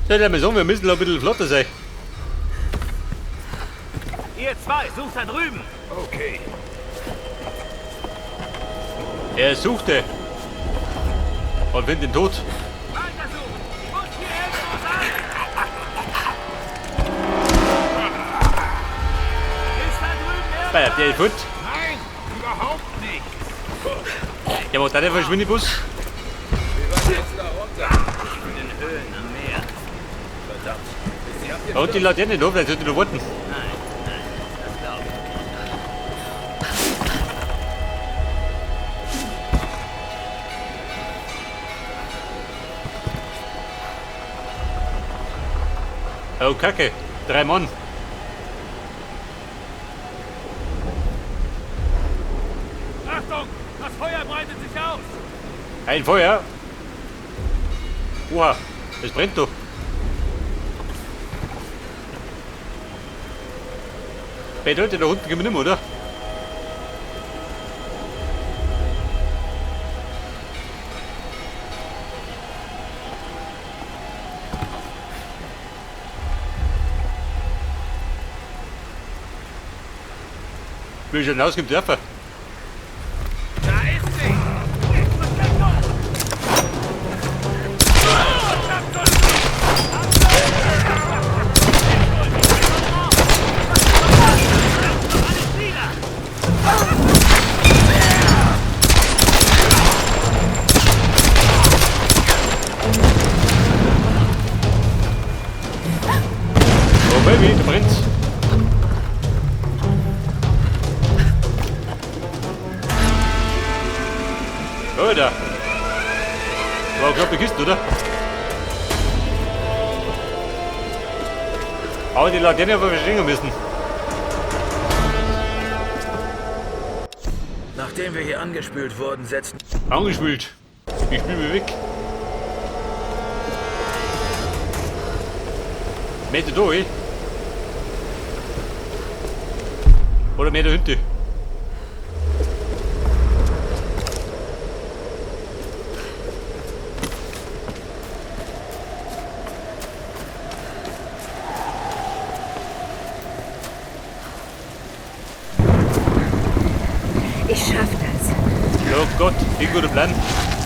Soll ich mal sagen, wir müssen noch ein bisschen flotter sein. Ihr zwei, sucht da drüben. Okay. Er suchte. Und findet den Tod. Weitersuchen. Ich muss hier irgendwo sein. Ist da drüben Bei der Foot. Nein, überhaupt nicht. Ja, wo ist der Verschwindebus? Wir waren jetzt da runter. in den Höhlen am Meer? Verdammt. Sie habt ihr Und die Laterne da, vielleicht sollte noch warten. Nein, das glaube ich. Oh, Kacke. 3 Mann. Achtung, das Feuer breitet sich aus. Ein Feuer. Oha, es brennt doch. Bei Leute da unten gehen wir nicht mehr, oder? Wie ist denn aus dem Dörfer? Da ist sie. Oh Baby, da brennt's. Alter. War eine knappe Kiste, oder? Aber die Laterne haben wir verstehen müssen. Nachdem wir hier angespült wurden, setzten... Angespült. Ich spiel mich weg. Meter da, eh? Oder Meter hinten? Ich schaff das. Oh Gott, wie guter Plan.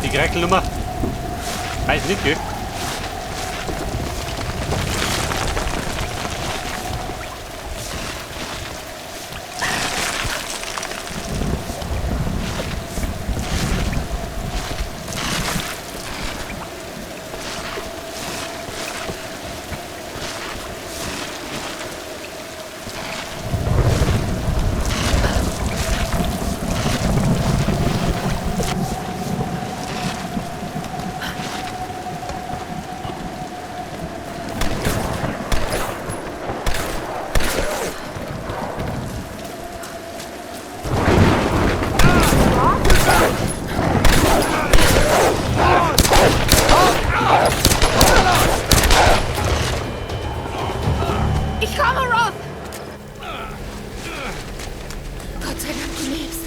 Die Kreckelnummer. Weiß nicht, gell? Ich komme, Roth! Gott sei Dank, du lebst.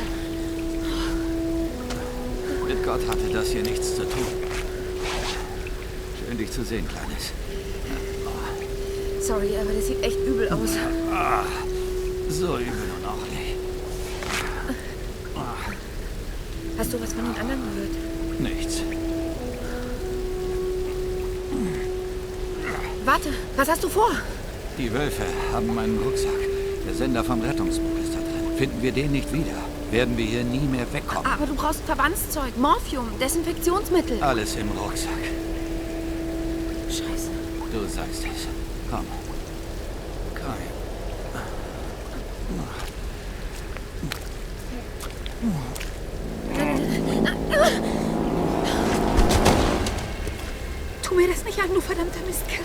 Mit Gott hatte das hier nichts zu tun. Schön, dich zu sehen, Kleines. Sorry, aber das sieht echt übel aus. So übel und auch nicht. Hast du was von den anderen gehört? Nichts. Warte, was hast du vor? Die Wölfe haben meinen Rucksack. Der Sender vom Rettungsboot ist da drin. Finden wir den nicht wieder, werden wir hier nie mehr wegkommen. Aber du brauchst Verbandszeug, Morphium, Desinfektionsmittel. Alles im Rucksack. Scheiße. Du sagst es. Komm. Komm. Tu mir das nicht an, du verdammter Mistkerl.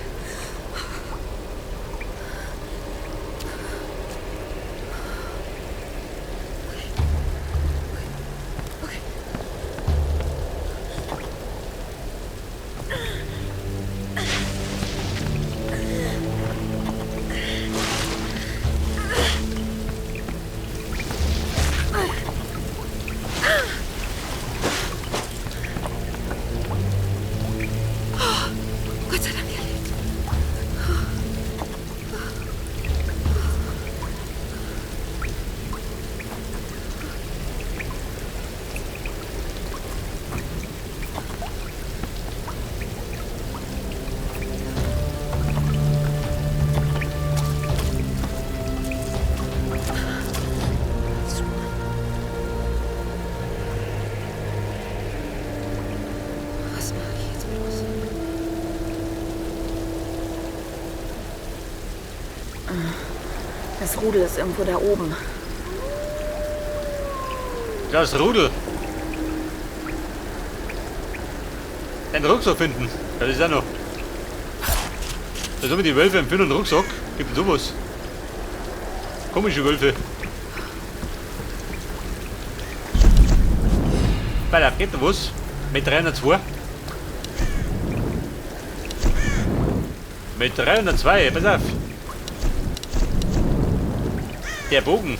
Gott sei Dank, er lebt. Das Rudel ist irgendwo da oben. Das Rudel. Den Rucksack finden. Das ist auch noch. Da sind wir die Wölfe empfinden einen Rucksack. Gibt es sowas? Komische Wölfe. Da geht da was. Mit 302. Mit 302, pass auf. Der Bogen.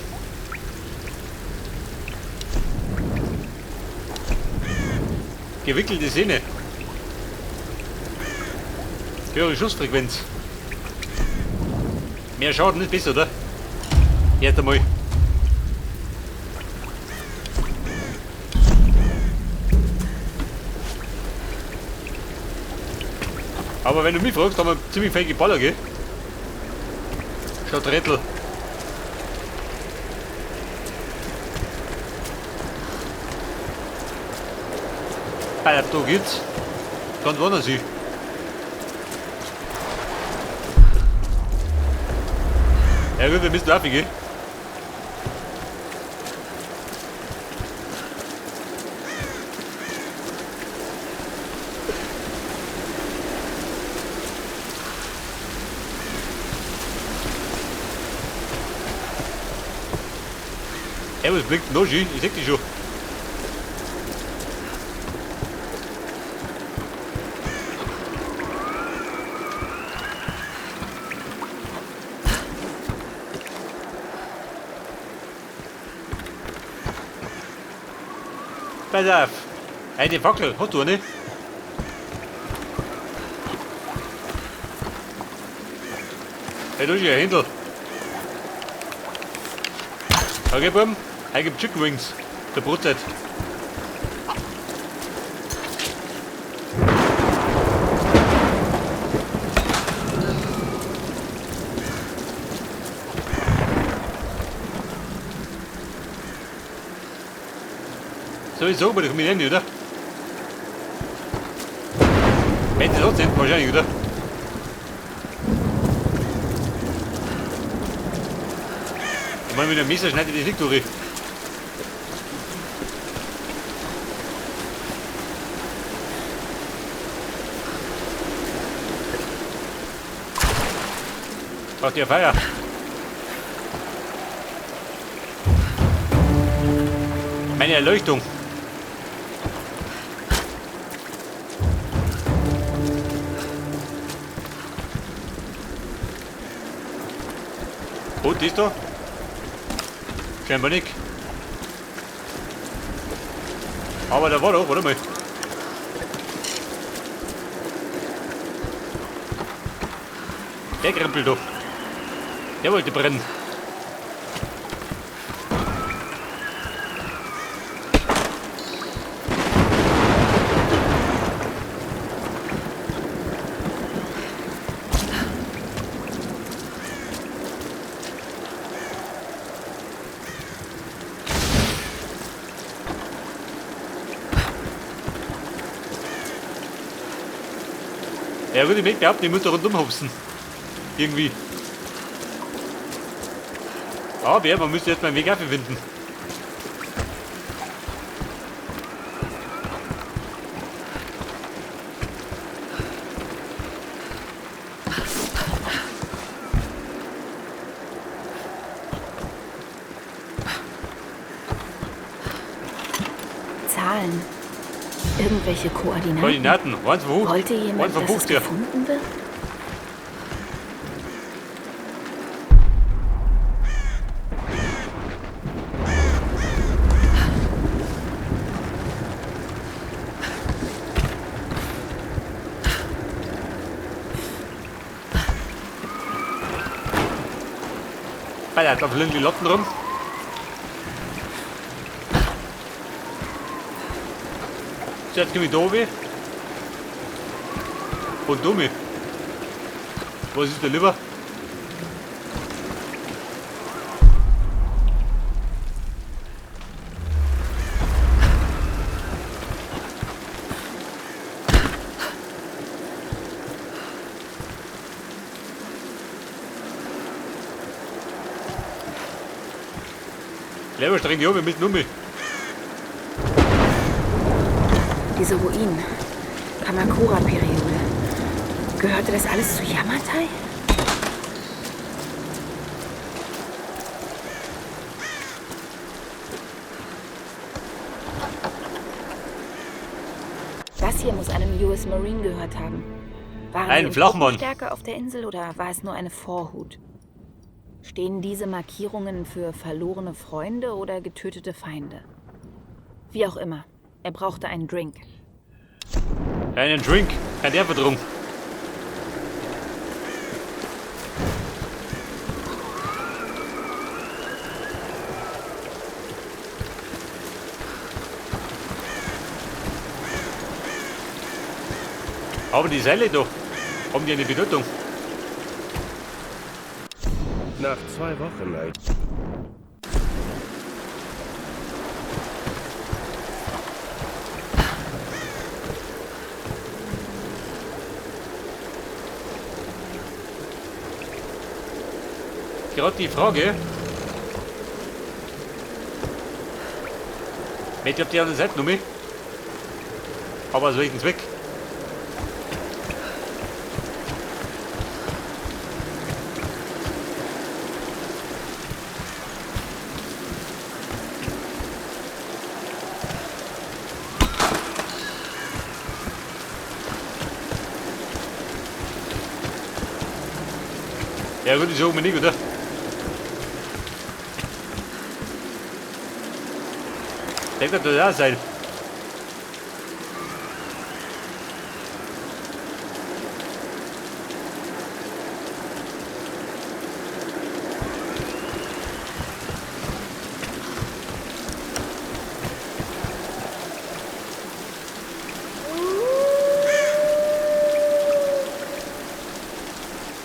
Gewickelte Sehne. Höhere Schussfrequenz. Mehr Schaden nicht besser, oder? Jetzt einmal. Aber wenn du mich fragst, haben wir ziemlich fähige Baller, gell? Statt Rättel. Da geht's. Ganz woanders hin. Ja gut, wir müssen laufen, gell? Ja, was blinkt noch schön? Ich seh dich schon. Pass auf. Eine Fackel, hast du eine? Hey, da ist ja ein Händel. Okay, Buben. Ich gebe Chicken Wings. Der Brotzeit. Sowieso, aber da komme ich rein, oder? Wenn sie dort sind, wahrscheinlich, oder? Ich meine, mit dem Messer schneidet ich nicht durch. Ach, der Feier. Meine Erleuchtung. Und ist da? Scheinbar nicht. Aber da war doch, warte mal. Der Krempel doch. Der wollte brennen. Ja gut, ich möchte behaupten, ich muss da rundum hopsen. Irgendwie. Aber ja, man müsste jetzt mal einen Weg auffinden. Zahlen. Irgendwelche Koordinaten. Koordinaten, eins von hoch. Wollte jemand, dass es gefunden wird? Da fliegen die Lotten rum. So, jetzt komme ich da oben. Und dumme. Was ist der lieber? Wer streng die oben mit Nummi? Diese Ruinen. Kamakura-Periode. Gehörte das alles zu Yamatai? Das hier muss einem US Marine gehört haben. Waren Ein die Flachmann. stärker auf der Insel oder war es nur eine Vorhut? Stehen diese Markierungen für verlorene Freunde oder getötete Feinde? Wie auch immer, er brauchte einen Drink. Einen Drink. Kein Erbe drum. Aber die Seile doch. Haben die eine Bedeutung? Nach 2 Wochen, Gerade die Frage. Ich hab die andere Seite noch mit. Aber so ist weg. Ja gut, ich oben nicht, oder? Denkt das da sein?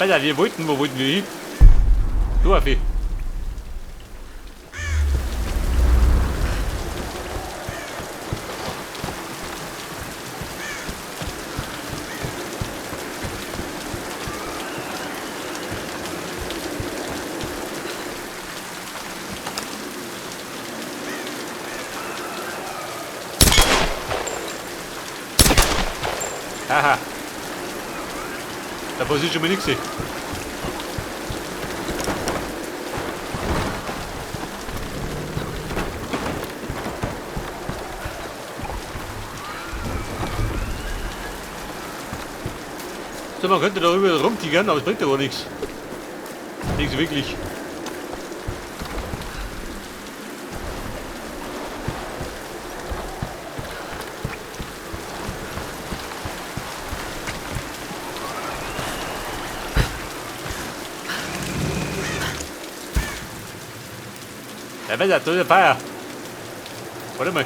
Alter, wo wollten wir hin? Du, Affi. Haha. Da passiert schon mal nichts. So, man könnte darüber rumtigern, aber es bringt aber nichts. Nichts wirklich. Ja, Wetter, da ist der Feuer. Warte mal.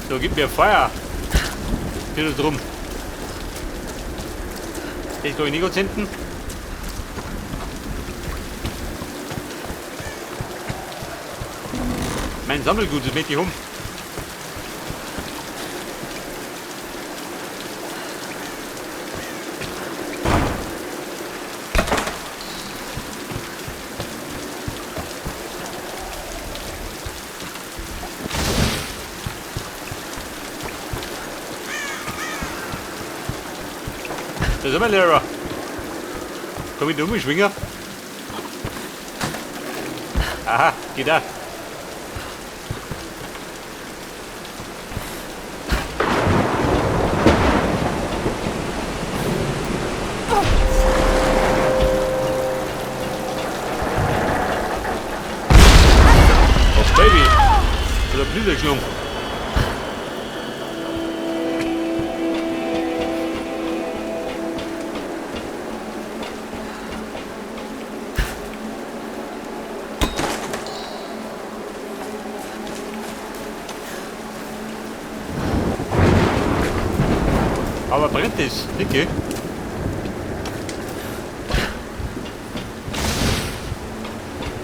So, gib mir Feuer. Hier drum. Jetzt glaube ich nicht ganz hinten. Mein Sammelgut ist mit die um. Da sind wir, Lehrer. Komm ich da um, ich schwinge. Aha, geht da. Oh, Baby. Oder Blüterschlung. Aber brennt es, dicke.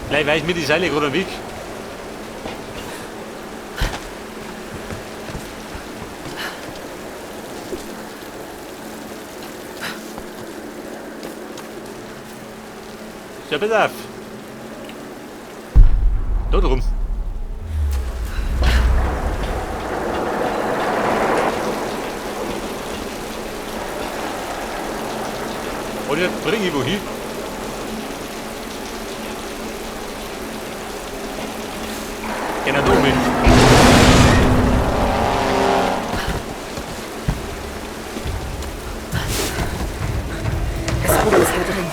Gleich weiß mir die Seile gerade am Weg. Ja, pass auf. Da drum. Und jetzt bring ich wohin. Genau da oben. Das Buch ist hier drin.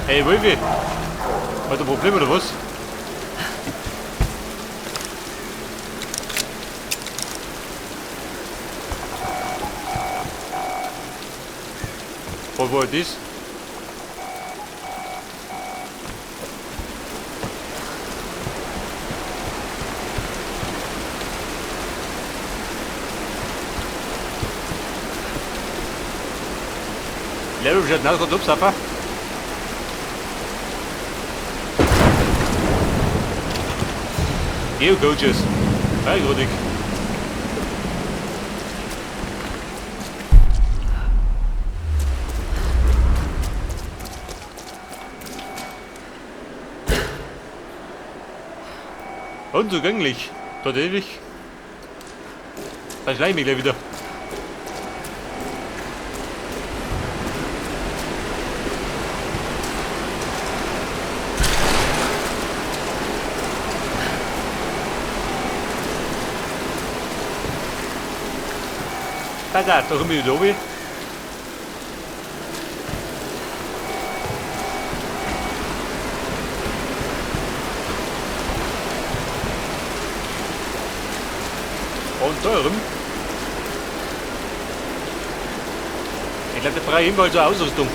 Hey, Wolfi. Hat ein Problem oder was? Was war das? Level schaut nach, kommt Papa. Geo-Coaches. Hi, Grodig. Unzugänglich. Dort ewig. Da schleich ich mich gleich wieder. Da kommen wir wieder oben. Und da rum. Ich glaube, der freie Hinweis zur Ausrüstung.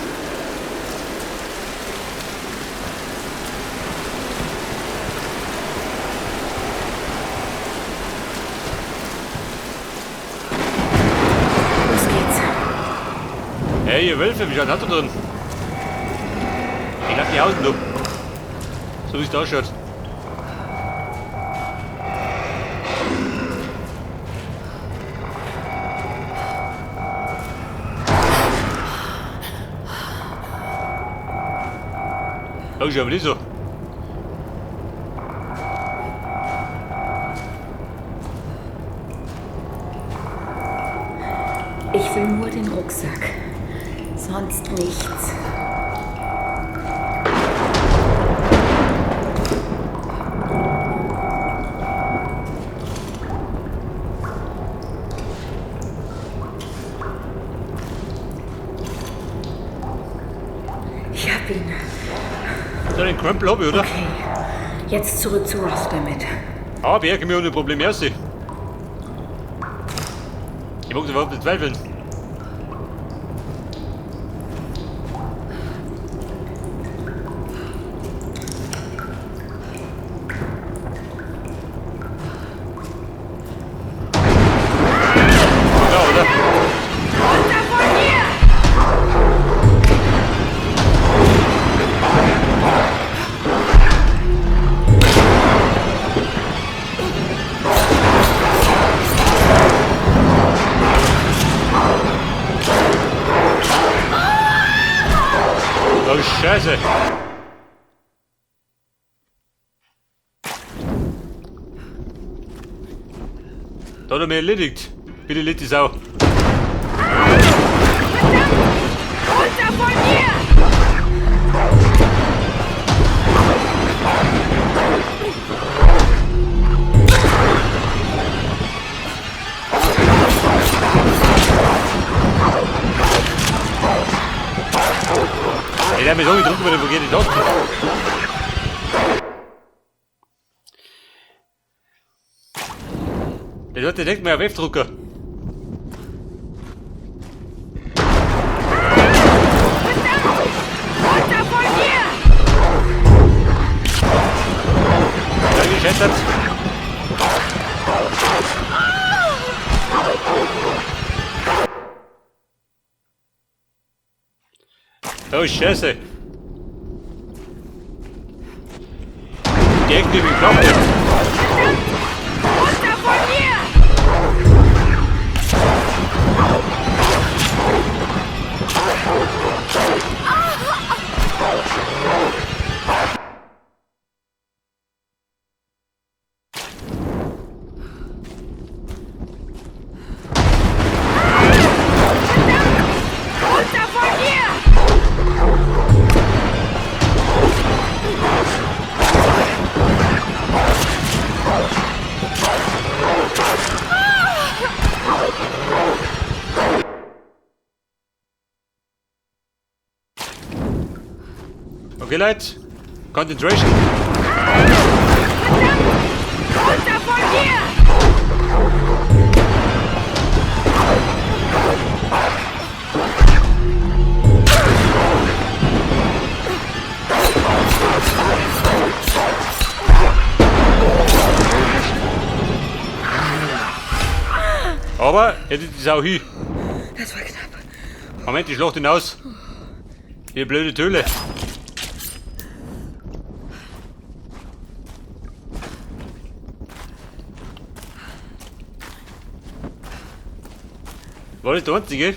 Hey, ihr Wölfe, wie schaut das da drin? Ich lass die außen, du. So wie es da ausschaut. Oh, schau mal nicht so. Ich will nur den Rucksack. Sonst nichts. Ich hab ihn. So den Krempel hab ich, oder? Okay. Jetzt zurück zu Ross damit. Aber ich kann mir ohne Probleme aussehen. Ich mag überhaupt nicht zweifeln. Scheiße! Da hat er mich erledigt. Bitte lädt die Sau. Runter von mir! Ey, der hat mich so gedrückt, wo geht die Tasten? Der hat direkt mal auf F-Drucker. Runter von mir! Ja, gescheitert. Oh, Scheiße. Direkt neben dem Knopf. Runter von mir! Okay, Leute. Concentration. Runter von hier! Aber, hätte die Sau hin. Das war knapp. Moment, die Schlucht hinaus. Ihr blöde Töle. War nicht der Einzige?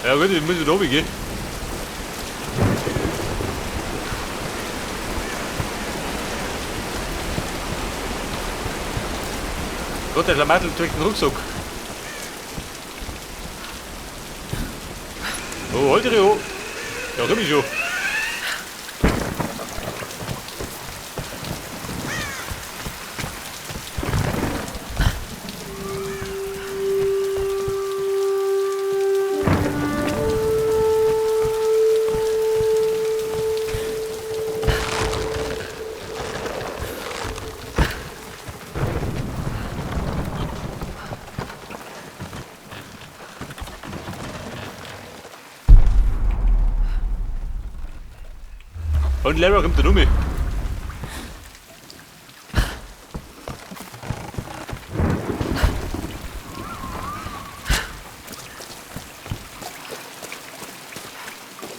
Ja gut, ich muss wieder oben gehen. Gott, der Schlamassel trägt den Rucksack. Oh, halt dich an. Ja, komm ich schon. Und Lara kommt da um.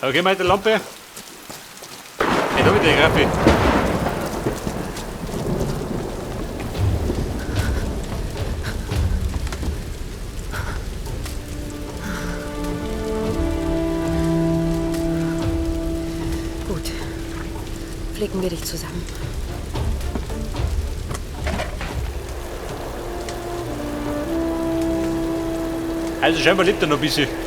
Okay, mit der Lampe. Hey, da mit der Graffi. Gut. Flicken wir dich zusammen. Also scheinbar lebt er noch ein bisschen.